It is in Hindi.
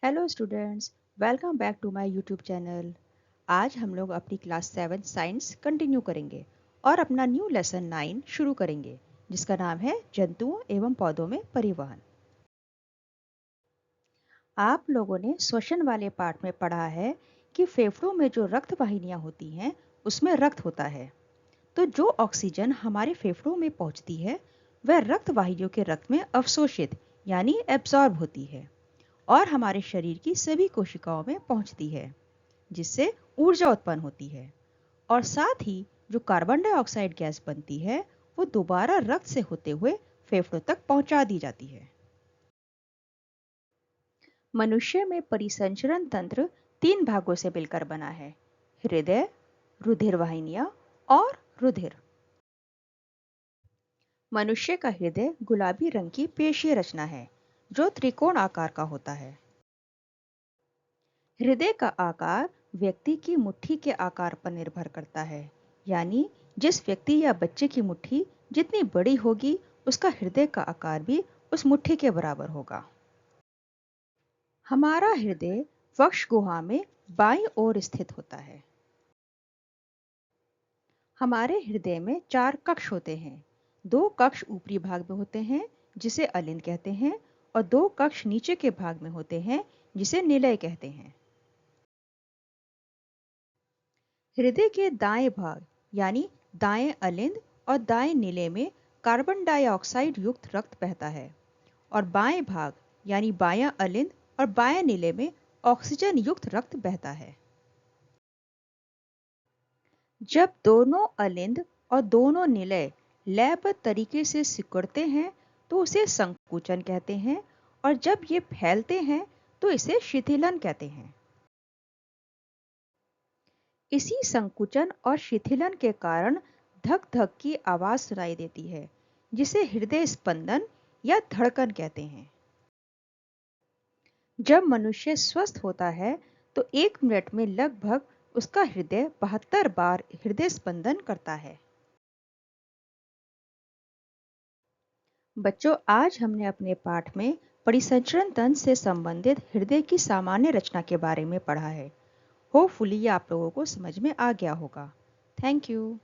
Hello students, welcome back to my YouTube channel. आज हम लोग अपनी क्लास 7 साइंस कंटिन्यू करेंगे और अपना न्यू लेसन 9 शुरू करेंगे, जिसका नाम है जंतुओं एवं पौधों में परिवहन। आप लोगों ने श्वसन वाले पार्ट में पढ़ा है कि फेफड़ों में जो रक्त वाहिनियां होती हैं उसमें रक्त होता है। तो जो ऑक्सीजन हमारे फेफड़ों में पहुंचती है वह रक्त वाहिनियों के रक्त में अवशोषित यानी एब्जॉर्ब होती है और हमारे शरीर की सभी कोशिकाओं में पहुंचती है, जिससे ऊर्जा उत्पन्न होती है। और साथ ही जो कार्बन डाइऑक्साइड गैस बनती है वो दोबारा रक्त से होते हुए फेफड़ों तक पहुंचा दी जाती है। मनुष्य में परिसंचरण तंत्र 3 भागों से मिलकर बना है: हृदय, रुधिर वाहिनियां और रुधिर। मनुष्य का हृदय गुलाबी रंग की पेशीय रचना है जो त्रिकोण आकार का होता है। हृदय का आकार व्यक्ति की मुट्ठी के आकार पर निर्भर करता है, यानी जिस व्यक्ति या बच्चे की मुट्ठी जितनी बड़ी होगी उसका हृदय का आकार भी उस मुट्ठी के बराबर होगा। हमारा हृदय वक्ष गुहा में बाईं ओर स्थित होता है। हमारे हृदय में 4 कक्ष होते हैं। 2 कक्ष ऊपरी भाग में होते हैं जिसे अलिंद कहते हैं और 2 कक्ष नीचे के भाग में होते हैं जिसे निलय कहते हैं। हृदय के दाएं भाग यानी दाएं अलिंद और दाएं निले में कार्बन डाइऑक्साइड युक्त रक्त बहता है और बाएं भाग यानी बायां अलिंद और बाएं निले में ऑक्सीजन युक्त रक्त बहता है। जब दोनों अलिंद और दोनों निलय लयबद्ध तरीके से सिकुड़ते हैं तो उसे संकुचन कहते हैं और जब ये फैलते हैं तो इसे शिथिलन कहते हैं। इसी संकुचन और शिथिलन के कारण धक धक की आवाज सुनाई देती है, जिसे हृदय स्पंदन या धड़कन कहते हैं। जब मनुष्य स्वस्थ होता है तो 1 मिनट में लगभग उसका हृदय 72 बार हृदय स्पंदन करता है। बच्चों, आज हमने अपने पाठ में परिसंचरण तंत्र से संबंधित हृदय की सामान्य रचना के बारे में पढ़ा है। होपफुली ये आप लोगों को समझ में आ गया होगा। Thank you.